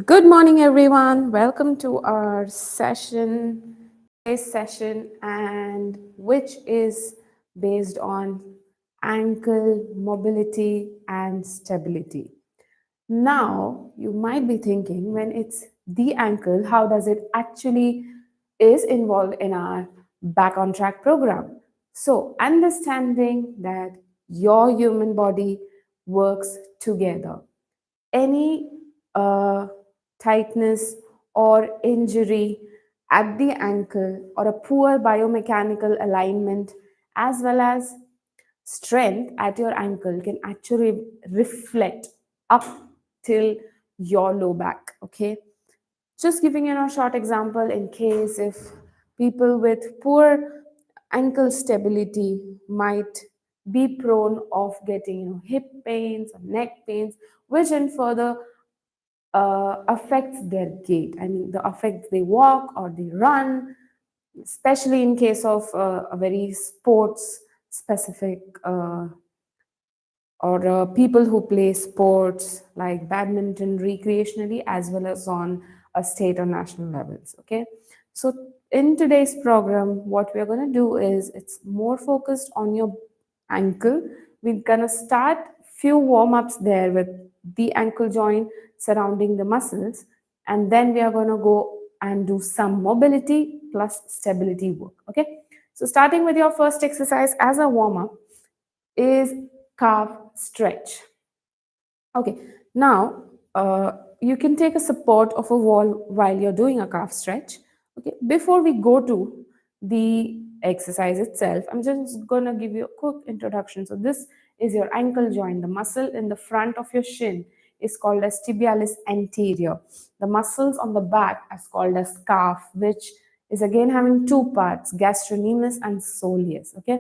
Good morning, everyone. Welcome to our today's session, and which is based on ankle mobility and stability. Now, you might be thinking, when it's the ankle, how does it actually is involved in our Back on Track program? So, understanding that your human body works together, any tightness or injury at the ankle or a poor biomechanical alignment as well as strength at your ankle can actually reflect up till your low back. Okay, just giving you a short example in case if people with poor ankle stability might be prone of getting hip pains or neck pains, which in further affects their gait. I mean, the affects they walk or they run, especially in case of a very sports specific or people who play sports like badminton recreationally as well as on a state or national levels. Okay, so in today's program what we're going to do is it's more focused on your ankle. We're going to start few warm-ups there with the ankle joint surrounding the muscles, and then we are going to go and do some mobility plus stability work. Okay, so starting with your first exercise as a warm-up is calf stretch. Okay, now you can take a support of a wall while you're doing a calf stretch. Okay, before we go to the exercise itself, I'm just gonna give you a quick introduction. So this is your ankle joint. The muscle in the front of your shin is called as tibialis anterior. The muscles on the back is called as calf, which is again having two parts, gastrocnemius and soleus. Okay,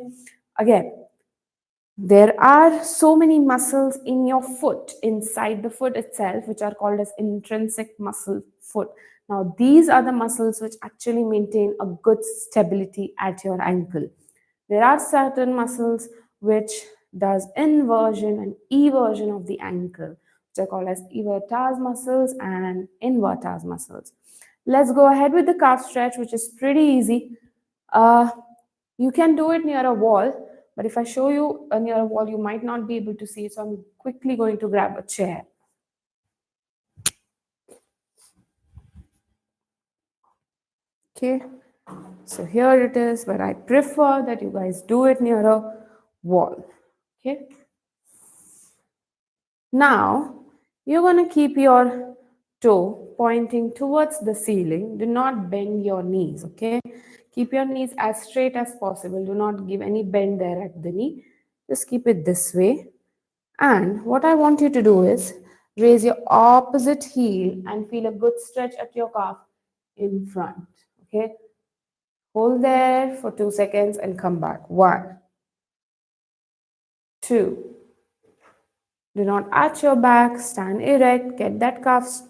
again, there are so many muscles in your foot, inside the foot itself, which are called as intrinsic muscle foot. Now, these are the muscles which actually maintain a good stability at your ankle. There are certain muscles which does inversion and eversion of the ankle, which are called as evertars muscles and invertars muscles. Let's go ahead with the calf stretch, which is pretty easy. Uh, you can do it near a wall, but if I show you near a wall, you might not be able to see it. So I'm quickly going to grab a chair. Okay, so here it is, but I prefer that you guys do it near a wall. Okay, now you're going to keep your toe pointing towards the ceiling. Do not bend your knees. Okay, keep your knees as straight as possible. Do not give any bend there at the knee. Just keep it this way. And what I want you to do is raise your opposite heel and feel a good stretch at your calf in front. Okay, hold there for 2 seconds and come back. 1, 2. Do not arch your back, stand erect, get that calf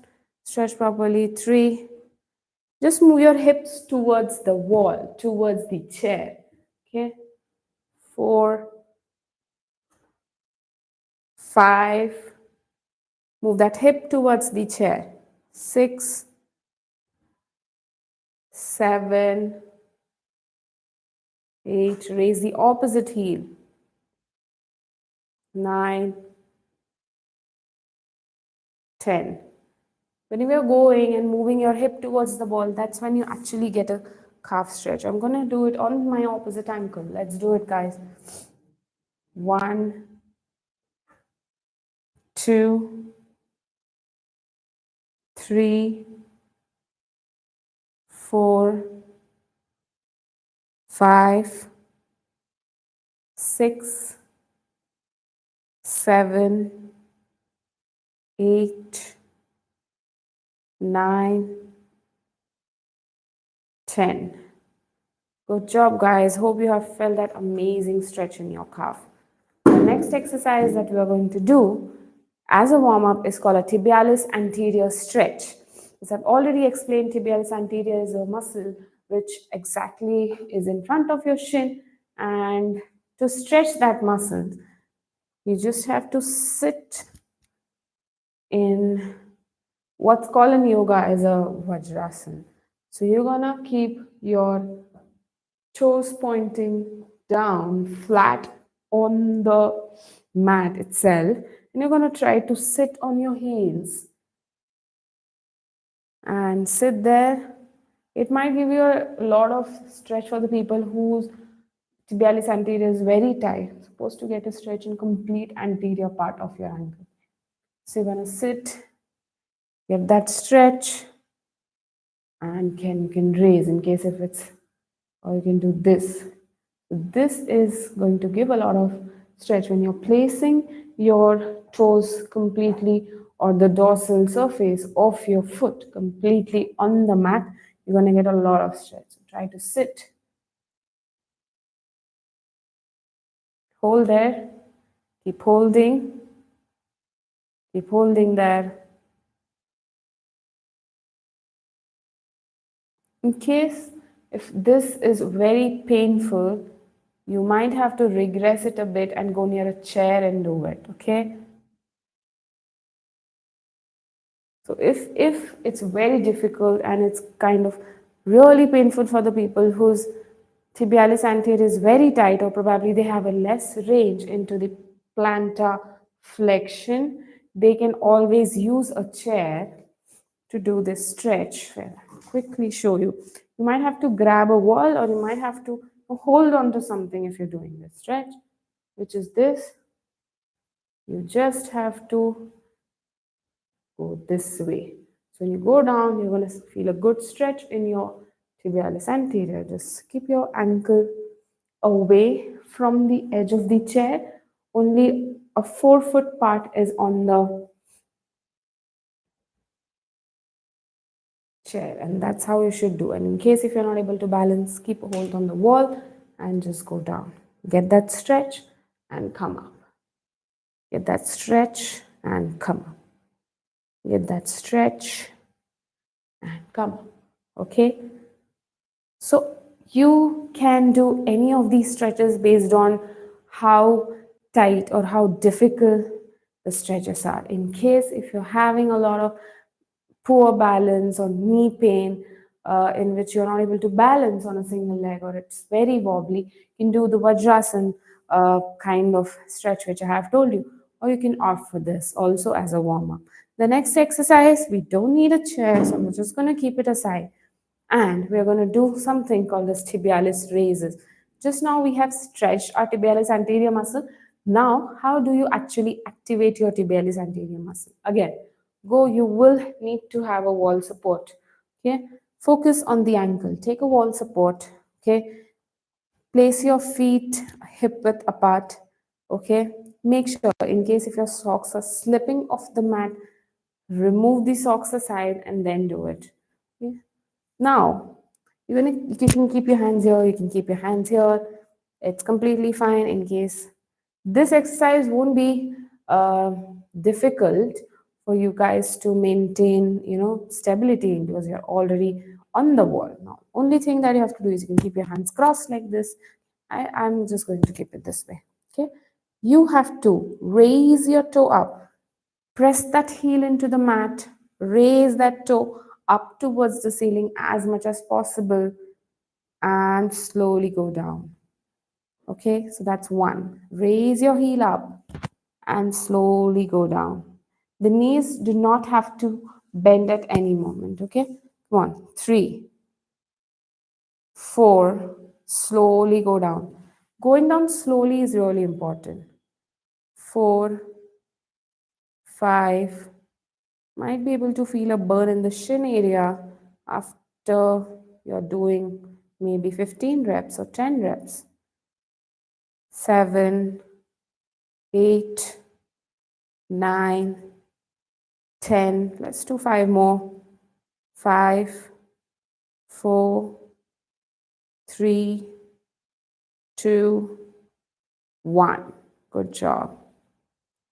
stretched properly. 3. Just move your hips towards the wall, towards the chair. Okay, 4, 5. Move that hip towards the chair. 6, 7, 8. Raise the opposite heel. 9, 10. When you are going and moving your hip towards the ball, that's when you actually get a calf stretch. I'm going to do it on my opposite ankle. Let's do it, guys. 1, 2, 3, 4, 5, 6, 7, 8, 9, 10. Good job, guys. Hope you have felt that amazing stretch in your calf. The next exercise that we are going to do as a warm-up is called a tibialis anterior stretch. As I've already explained, tibialis anterior is a muscle which exactly is in front of your shin, and to stretch that muscle, you just have to sit in What's called in yoga is a Vajrasana. So you're gonna keep your toes pointing down flat on the mat itself, and you're gonna try to sit on your heels and sit there. It might give you a lot of stretch for the people whose tibialis anterior is very tight. You're supposed to get a stretch in complete anterior part of your ankle. So you're gonna sit, get that stretch, and can raise in case if it's, or you can do this. This is going to give a lot of stretch when you're placing your toes completely or the dorsal surface of your foot completely on the mat. You're going to get a lot of stretch. So try to sit, hold there, keep holding, keep holding there. In case if this is very painful, you might have to regress it a bit and go near a chair and do it, okay? So if it's very difficult and it's kind of really painful for the people whose tibialis anterior is very tight, or probably they have a less range into the plantar flexion, they can always use a chair to do this stretch. Well, I'll quickly show you. You might have to grab a wall, or you might have to hold on to something if you're doing this stretch, which is this. You just have to go this way. So when you go down, you're going to feel a good stretch in your tibialis anterior. Just keep your ankle away from the edge of the chair. Only a 4 foot part is on the chair, and that's how you should do. And in case if you're not able to balance, keep a hold on the wall and just go down. Get that stretch and come up. Get that stretch and come up. Get that stretch and come up. Okay? So you can do any of these stretches based on how tight or how difficult the stretches are. In case if you're having a lot of poor balance or knee pain, in which you're not able to balance on a single leg or it's very wobbly, you can do the Vajrasana kind of stretch which I have told you, or you can opt for this also as a warm up. The next exercise, we don't need a chair, so I'm just going to keep it aside. And we're going to do something called as tibialis raises. Just now we have stretched our tibialis anterior muscle. Now, how do you actually activate your tibialis anterior muscle? Again, you will need to have a wall support. Okay, focus on the ankle. Take a wall support. Okay, place your feet hip width apart. Okay, make sure in case if your socks are slipping off the mat, remove the socks aside and then do it. Okay. Now, you can keep your hands here, you can keep your hands here. It's completely fine in case this exercise won't be difficult for you guys to maintain, stability because you're already on the wall. Now, only thing that you have to do is you can keep your hands crossed like this. I'm just going to keep it this way. Okay. You have to raise your toe up. Press that heel into the mat, raise that toe up towards the ceiling as much as possible, and slowly go down. Okay, so that's one. Raise your heel up and slowly go down. The knees do not have to bend at any moment. Okay, come on. 3, 4, slowly go down. Going down slowly is really important. 4, 5, might be able to feel a burn in the shin area after you're doing maybe 15 reps or 10 reps. 7, 8, 9, 10. Let's do 5 more. 5, 4, 3, 2, 1. Good job.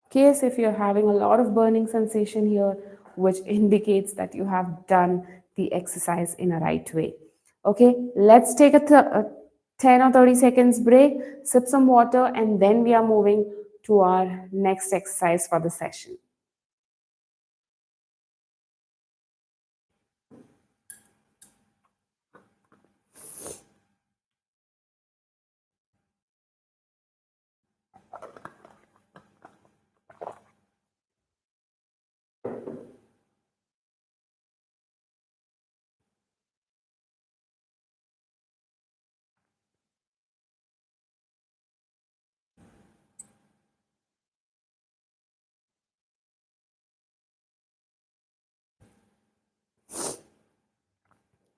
Case if you're having a lot of burning sensation here, which indicates that you have done the exercise in a right way. Okay, let's take a 10 or 30 seconds break, sip some water, and then we are moving to our next exercise for the session.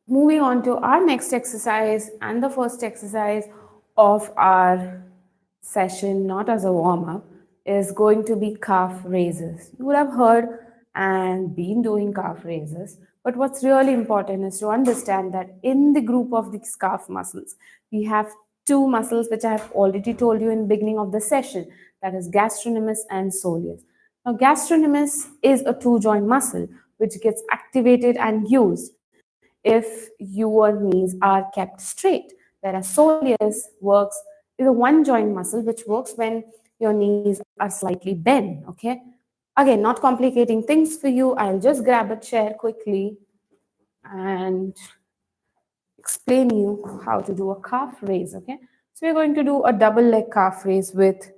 moving on to our next exercise and the first exercise of our session, not as a warm up, is going to be calf raises. You would have heard and been doing calf raises, but what's really important is to understand that in the group of these calf muscles, we have two muscles which I have already told you in the beginning of the session, that is gastrocnemius and soleus. Now, gastrocnemius is a two joint muscle which gets activated and used if your knees are kept straight, whereas soleus works is a one joint muscle which works when your knees are slightly bent. Okay, again, not complicating things for you, I'll just grab a chair quickly and explain you how to do a calf raise. Okay, so we're going to do a double leg calf raise with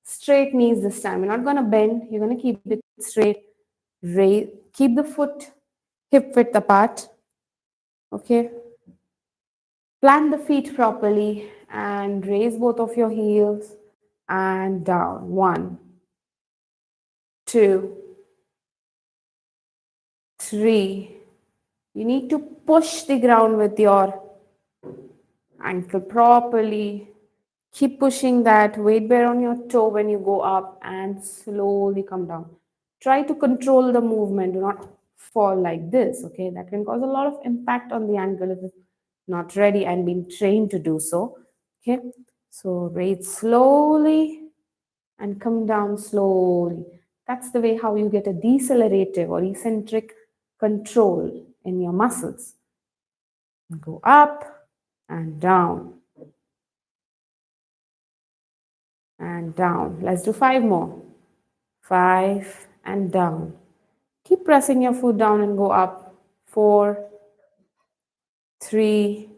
straight knees this time. You're not going to bend, you're going to keep it straight. Raise, keep the foot hip width apart. Okay, plant the feet properly and raise both of your heels and down. One, two, three. You need to push the ground with your ankle properly. Keep pushing that. Weight bear on your toe when you go up and slowly come down. Try to control the movement. Do not fall like this. Okay, that can cause a lot of impact on the ankle if it's not ready and been trained to do so. Okay, so raise slowly and come down slowly. That's the way how you get a decelerative or eccentric control in your muscles. Go up and down and down. Let's do five more. Five and down. Keep pressing your foot down and go up. Four, three,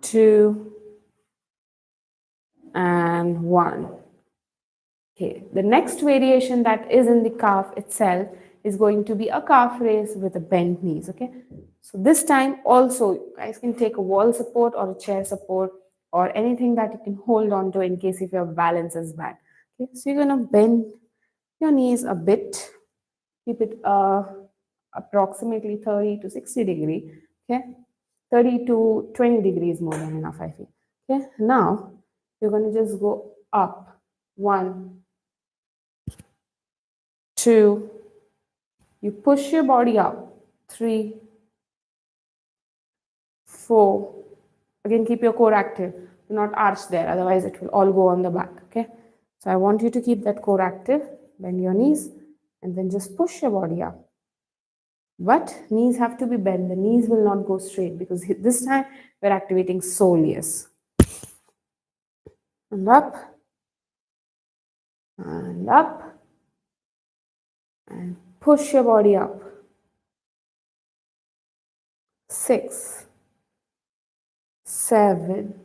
two, and one. Okay, the next variation that is in the calf itself is going to be a calf raise with a bent knees. Okay, so this time also you guys can take a wall support or a chair support or anything that you can hold on to in case if your balance is bad. Okay, so you're gonna bend your knees a bit, keep it approximately 30 to 60 degree. Okay, 30 to 20 degrees more than enough, I feel. Okay, now you're gonna just go up. One, two, you push your body up. Three, four. Again, keep your core active. Do not arch there, otherwise it will all go on the back. Okay. So I want you to keep that core active. Bend your knees and then just push your body up. But knees have to be bent. The knees will not go straight because this time we're activating soleus. And up and up and push your body up. 6, 7.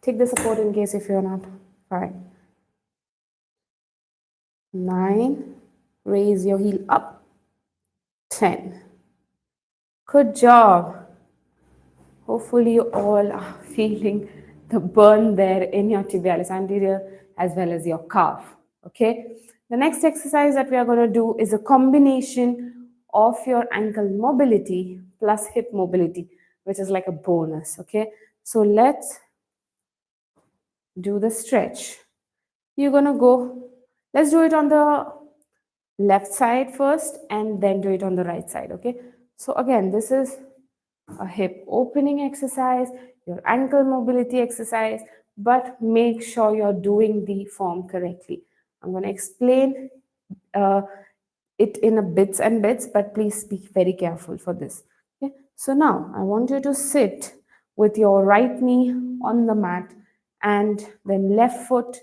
Take the support in case if you're not. 5, 9. Raise your heel up. 10. Good job. Hopefully you all are feeling the burn there in your tibialis anterior as well as your calf. Okay. The next exercise that we are going to do is a combination of your ankle mobility plus hip mobility, which is like a bonus. Okay. So let's do the stretch. You're going to go, let's do it on the left side first and then do it on the right side. Okay. So again, this is a hip opening exercise, your ankle mobility exercise, but make sure you're doing the form correctly. I'm going to explain uh, it in a bits and bits, but please be very careful for this. Okay? So now I want you to sit with your right knee on the mat and then left foot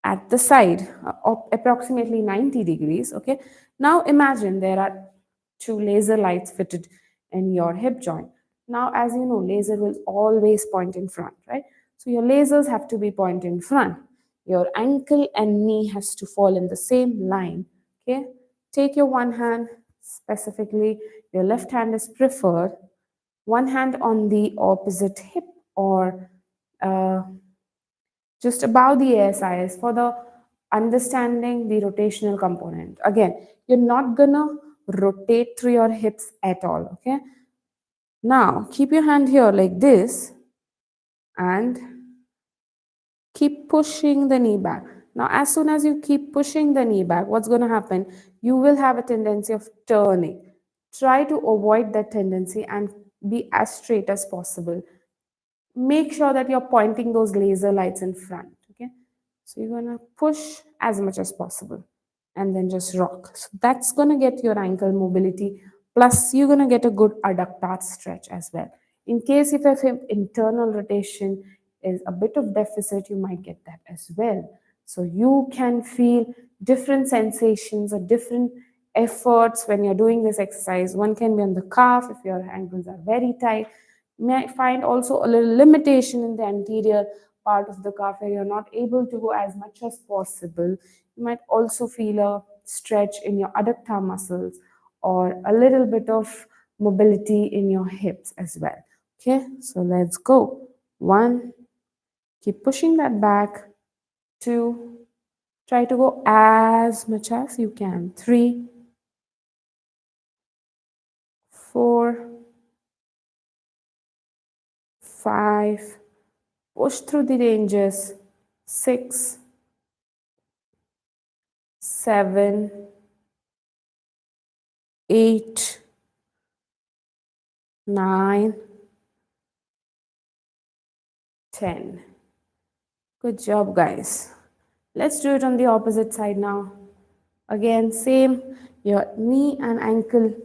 at the side, approximately 90 degrees. Okay. Now imagine there are two laser lights fitted in your hip joint. Now, as you know, laser will always point in front, right? So your lasers have to be point in front. Your ankle and knee has to fall in the same line. Okay. Take your one hand, specifically your left hand is preferred. One hand on the opposite hip or uh, just above the ASIS for the understanding the rotational component. Again, you're not gonna rotate through your hips at all. Okay, now keep your hand here like this and keep pushing the knee back. Now, as soon as you keep pushing the knee back, what's going to happen? You will have a tendency of turning. Try to avoid that tendency and be as straight as possible. Make sure that you're pointing those laser lights in front. Okay, so you're going to push as much as possible and then just rock. So that's going to get your ankle mobility. Plus, you're going to get a good adductor stretch as well. In case if your hip internal rotation is a bit of deficit, you might get that as well. So you can feel different sensations or different efforts when you're doing this exercise. One can be on the calf if your ankles are very tight. You may find also a little limitation in the anterior part of the calf where you're not able to go as much as possible. You might also feel a stretch in your adductor muscles or a little bit of mobility in your hips as well. Okay, so let's go. 1, keep pushing that back. 2, try to go as much as you can. 3, 4, 5, push through the ranges. 6, 7, 8, 9, 10. Good job, guys. Let's do it on the opposite side now. Again, same. Your knee and ankle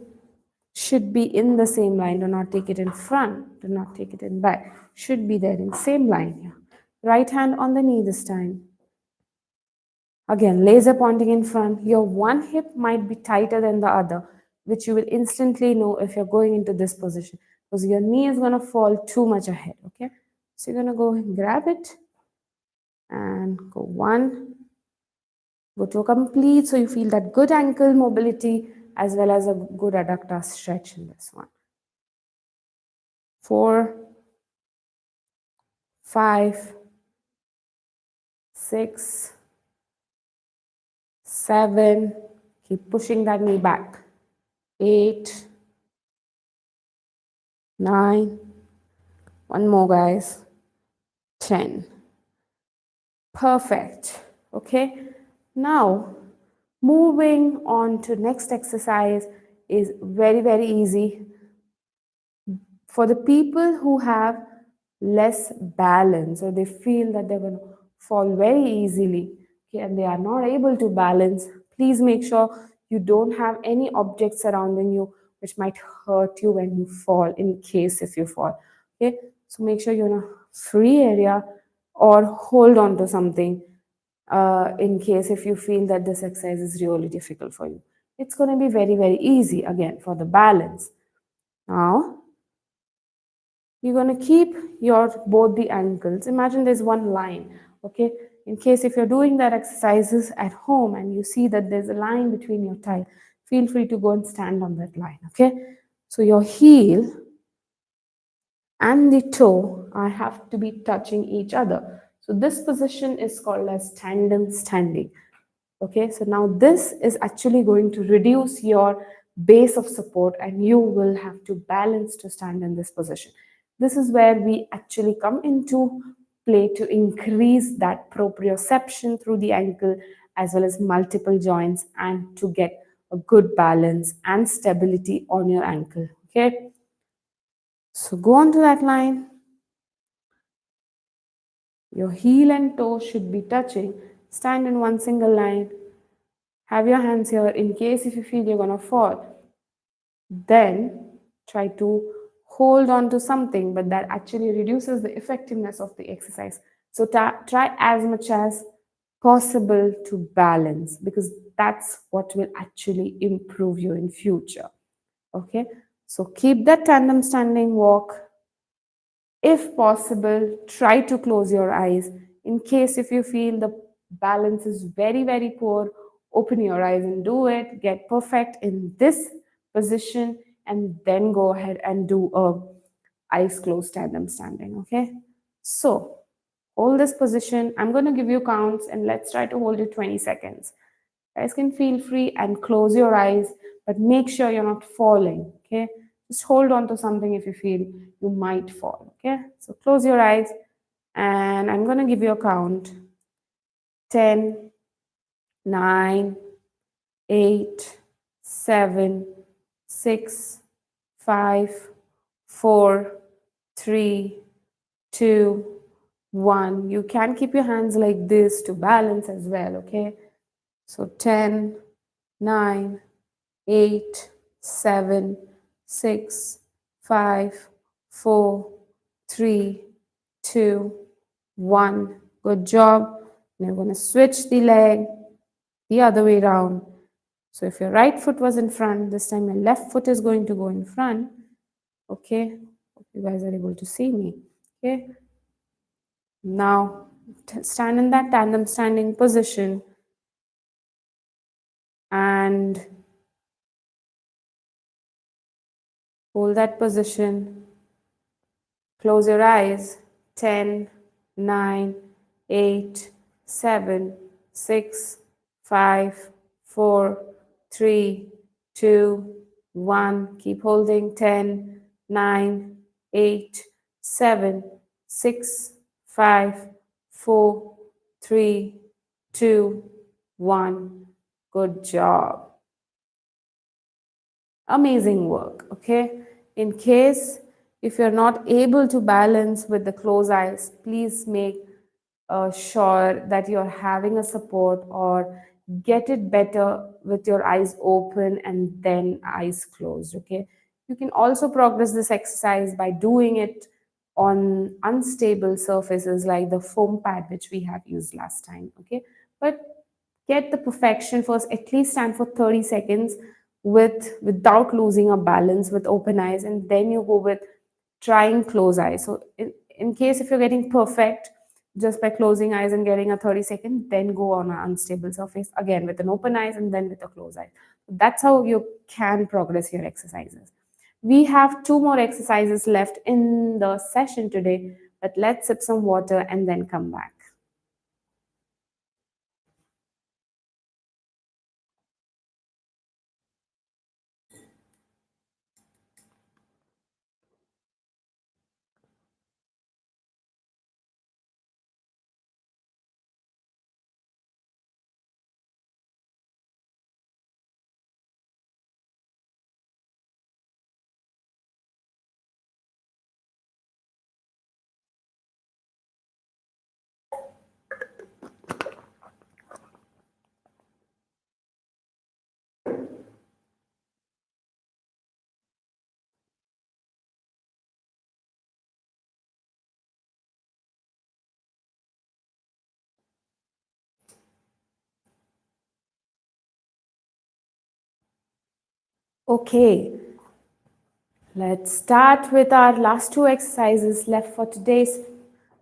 should be in the same line. Do not take it in front. Do not take it in back. Should be there in same line here. Right hand on the knee this time. Again, laser pointing in front. Your one hip might be tighter than the other, which you will instantly know if you're going into this position, because your knee is going to fall too much ahead. Okay, so you're going to go and grab it and go 1, go to a complete, so you feel that good ankle mobility as well as a good adductor stretch in this one. 4, 5, 6, 7, keep pushing that knee back. 8, 9, one more, guys. 10. Perfect. Okay. Now, moving on to next exercise is very, very easy. For the people who have less balance or they feel that they're going to fall very easily, okay, and they are not able to balance, please make sure you don't have any objects surrounding you which might hurt you when you fall, in case if you fall. Okay, so make sure you're in a free area or hold on to something in case if you feel that this exercise is really difficult for you. It's going to be very, very easy again for the balance. Now, you're going to keep your both the ankles. Imagine there's one line, okay? In case if you're doing that exercises at home and you see that there's a line between your thigh, feel free to go and stand on that line, okay? So your heel and the toe have to be touching each other. So this position is called as tandem standing. Okay, so now this is actually going to reduce your base of support and you will have to balance to stand in this position. This is where we actually come into play to increase that proprioception through the ankle as well as multiple joints and to get a good balance and stability on your ankle. Okay, so go on to that line. Your heel and toe should be touching. Stand in one single line. Have your hands here in case if you feel you're going to fall. Then try to hold on to something, but that actually reduces the effectiveness of the exercise. So try as much as possible to balance, because that's what will actually improve you in future. Okay, so keep that tandem standing walk. If possible, try to close your eyes. In case if you feel the balance is very, very poor, open your eyes and do it. Get perfect in this position and then go ahead and do a eyes closed tandem standing. Okay, so hold this position. I'm going to give you counts and let's try to hold it 20 seconds. You guys can feel free and close your eyes, but make sure you're not falling, okay? Just hold on to something if you feel you might fall, okay? So close your eyes, and I'm going to give you a count. 10, 9, 8, 7, 6, 5, 4, 3, 2, 1. You can keep your hands like this to balance as well, okay? So 10, 9, 8, 7, 6, 5, 4, 3, 2, 1. Good job. Now you're going to switch the leg the other way around. So if your right foot was in front, this time your left foot is going to go in front. Okay, hope you guys are able to see me. Okay, now stand in that tandem standing position and hold that position. Close your eyes. 10, 9, 8, 7, 6, 5, 4, 3, 2, 1. Keep holding. 10, 9, 8, 7, 6, 5, 4, 3, 2, 1. Good job. Amazing work, okay? In case if you're not able to balance with the closed eyes, please make sure that you're having a support, or get it better with your eyes open and then eyes closed, okay? You can also progress this exercise by doing it on unstable surfaces like the foam pad which we have used last time, okay? But get the perfection first. At least stand for 30 seconds without losing a balance with open eyes, and then you go with trying close eyes. So in case if you're getting perfect just by closing eyes and getting a 30-second, then go on an unstable surface again with an open eyes and then with a closed eye. That's how you can progress your exercises. We have 2 more exercises left in the session today, but let's sip some water and then come back. Okay, let's start with our last 2 exercises left for today's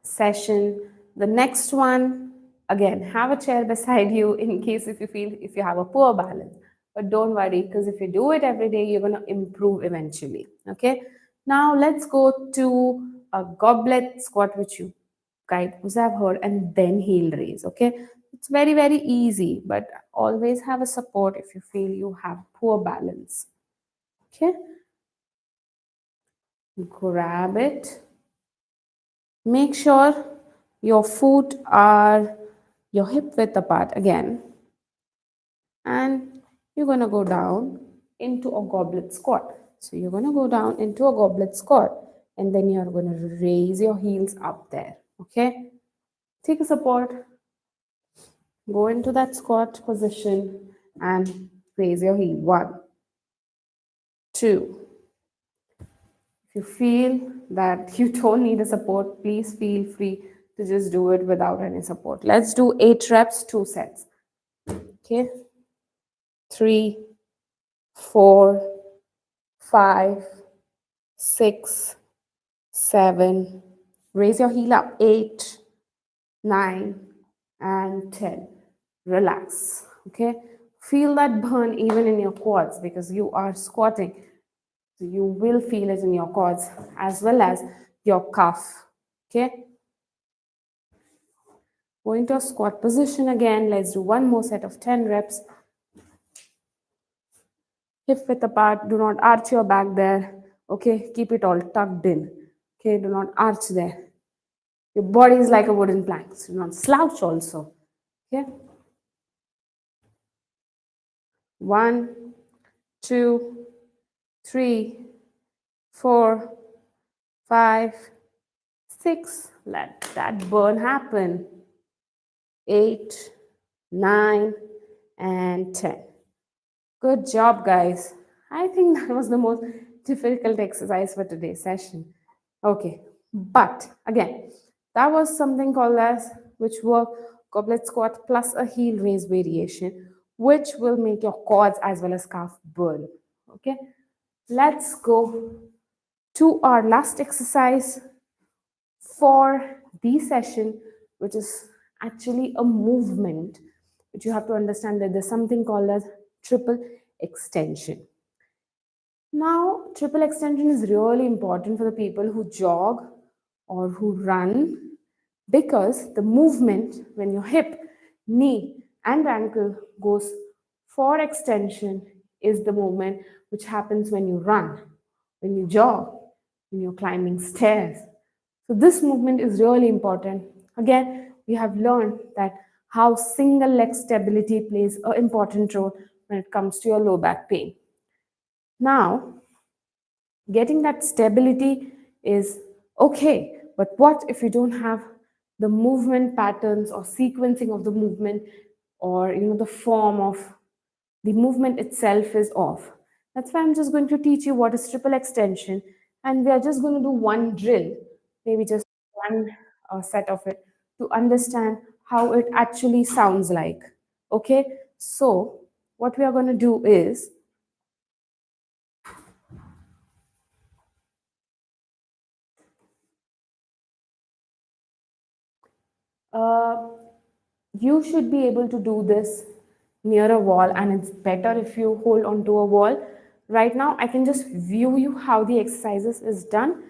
session. The next one, again, have a chair beside you in case if you feel if you have a poor balance. But don't worry, because if you do it every day, you're going to improve eventually. Okay, now let's go to a goblet squat, which you guys have heard, and then heel raise. Okay, it's very, very easy, but always have a support if you feel you have poor balance. Okay, grab it. Make sure your feet are your hip width apart again, and you're going to go down into a goblet squat. So you're going to go down into a goblet squat, and then you're going to raise your heels up there. Okay, take a support, go into that squat position and raise your heel. 1, 2. If you feel that you don't need a support, please feel free to just do it without any support. Let's do 8 reps, 2 sets. Okay, 3, 4, 5, 6, 7. Raise your heel up. 8, 9, and 10. Relax. Okay, feel that burn even in your quads because you are squatting. So you will feel it in your quads as well as your calf. Okay, go into a squat position again. Let's do one more set of 10 reps. hip width apart. Do not arch your back there. Okay, keep it all tucked in. Okay, do not arch there. Your body is like a wooden plank. So do not slouch also. Okay, one, two, three, four, five, six. Let that burn happen. 8, 9, and 10. Good job, guys. I think that was the most difficult exercise for today's session. Okay, but again, that was something called as which were goblet squat plus a heel raise variation, which will make your quads as well as calf burn. Okay, let's go to our last exercise for the session, which is actually a movement, which you have to understand that there's something called as triple extension. Now, triple extension is really important for the people who jog or who run because the movement when your hip, knee, and ankle goes for extension is the movement which happens when you run, when you jog, when you're climbing stairs. So this movement is really important. Again, we have learned that how single leg stability plays an important role when it comes to your low back pain. Now, getting that stability is okay, but what if you don't have the movement patterns or sequencing of the movement, or the form of the movement itself is off? That's why I'm just going to teach you what is triple extension, and we are just going to do one drill, maybe just one set of it, to understand how it actually sounds like. Okay, so what we are going to do is, uh, you should be able to do this near a wall, and it's better if you hold onto a wall. Right now I can just view you how the exercises is done.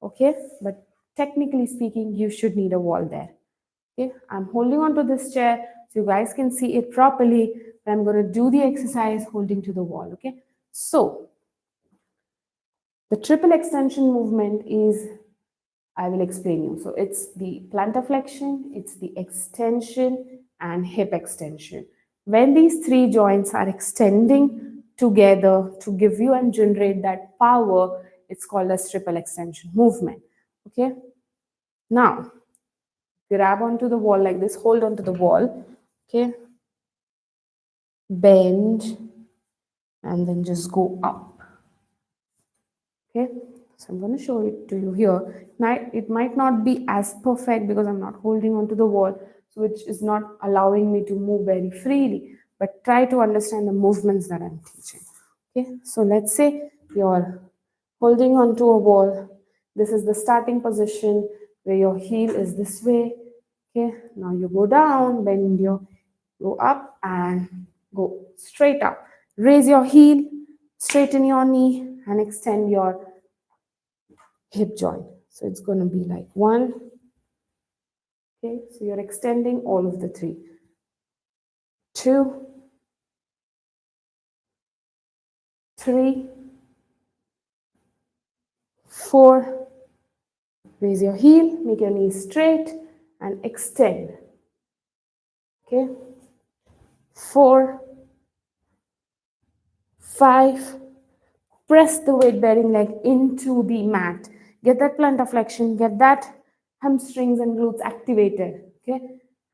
Okay, but technically speaking you should need a wall there. Okay, I'm holding onto this chair so you guys can see it properly, but I'm going to do the exercise holding to the wall. Okay, so the triple extension movement is, I will explain you. So it's the plantar flexion, it's the extension and hip extension. When these three joints are extending together to give you and generate that power, it's called as triple extension movement. Okay. Now, grab onto the wall like this, hold onto the wall. Okay. Bend and then just go up. Okay, so I'm going to show it to you here. Now, it might not be as perfect because I'm not holding onto the wall, so which is not allowing me to move very freely, but try to understand the movements that I'm teaching. Okay, so let's say you're holding onto a wall. This is the starting position where your heel is this way. Okay, now you go down, bend your, go up and go straight up. Raise your heel, straighten your knee and extend your hip joint. So it's going to be like one. Okay, so you're extending all of the three. 2, 3, 4. Raise your heel, make your knees straight and extend. Okay, 4, 5. Press the weight bearing leg into the mat. Get that plantar flexion, get that hamstrings and glutes activated. Okay,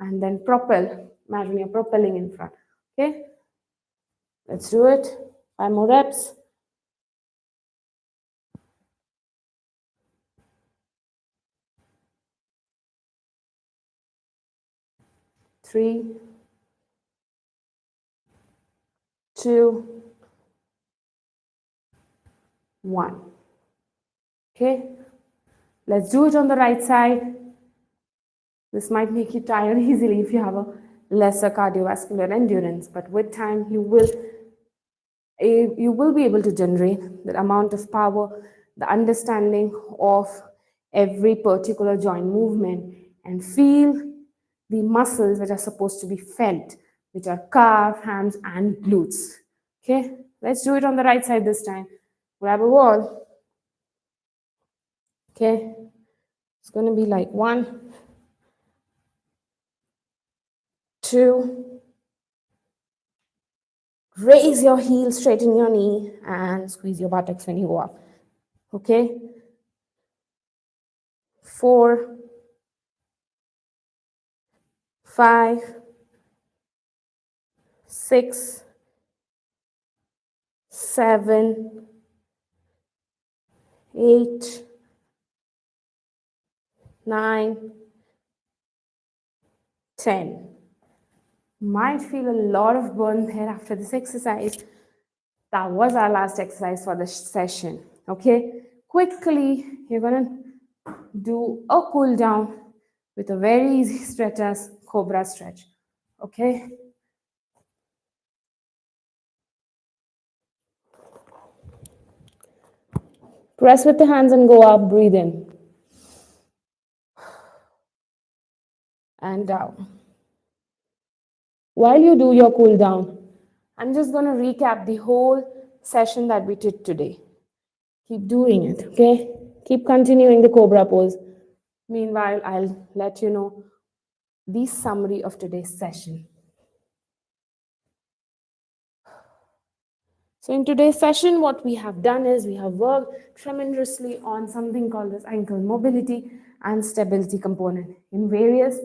and then propel. Imagine you're propelling in front. Okay, let's do it. 5 more reps. 3, 2, 1. Okay, let's do it on the right side. This might make you tired easily if you have a lesser cardiovascular endurance, but with time you will be able to generate the amount of power, the understanding of every particular joint movement, and feel the muscles which are supposed to be felt, which are calf, hams, and glutes. Okay, Let's do it on the right side this time. Grab a wall. Okay. It's going to be like 1, 2. Raise your heel, straighten your knee, and squeeze your buttocks when you go up. Okay. 4, 5, 6, 7, 8, 9, 10. Might feel a lot of burn there after this exercise. That was our last exercise for the session. Okay, quickly, you're gonna do a cool down with a very easy stretch as cobra stretch. Okay, press with the hands and go up, breathe in and down. While you do your cool down, I'm just going to recap the whole session that we did today. Keep doing it, okay? Keep continuing the cobra pose. Meanwhile, I'll let you know the summary of today's session. So in today's session, what we have done is we have worked tremendously on something called as ankle mobility and stability component in various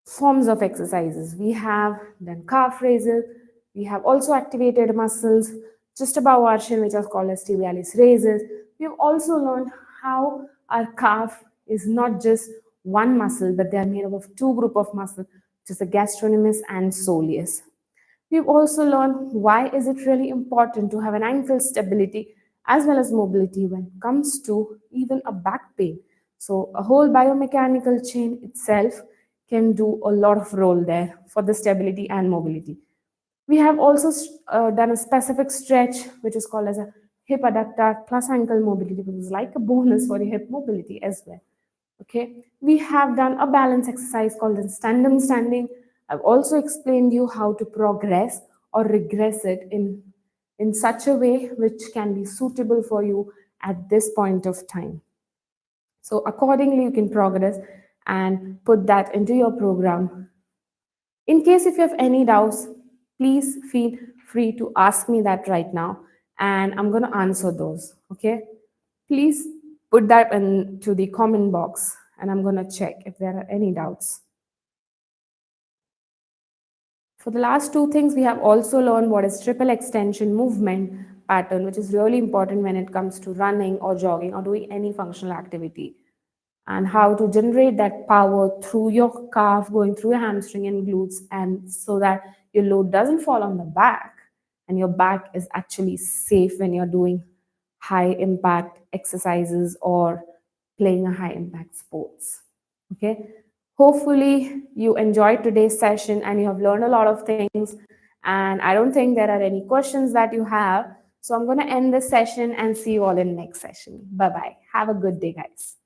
forms of exercises. We have done calf raises. We have also activated muscles just above our shin, which are called as tibialis raises. We have also learned how our calf is not just one muscle, but they are made up of two group of muscles, which is the gastrocnemius and soleus. We've also learned why is it really important to have an ankle stability as well as mobility when it comes to even a back pain. So a whole biomechanical chain itself can do a lot of role there for the stability and mobility. We have also done a specific stretch which is called as a hip adductor plus ankle mobility, which is like a bonus for your hip mobility as well. Okay, we have done a balance exercise called the tandem standing. I've also explained you how to progress or regress it in such a way which can be suitable for you at this point of time. So accordingly, you can progress and put that into your program. In case if you have any doubts, please feel free to ask me that right now, and I'm going to answer those. Okay, please put that into the comment box, and I'm going to check if there are any doubts. For the last two things, we have also learned what is triple extension movement pattern, which is really important when it comes to running or jogging or doing any functional activity, and how to generate that power through your calf, going through your hamstring and glutes, and so that your load doesn't fall on the back and your back is actually safe when you're doing high impact exercises or playing a high impact sports. Okay, hopefully you enjoyed today's session and you have learned a lot of things, and I don't think there are any questions that you have, so I'm going to end this session and see you all in the next session. Bye bye, have a good day, guys.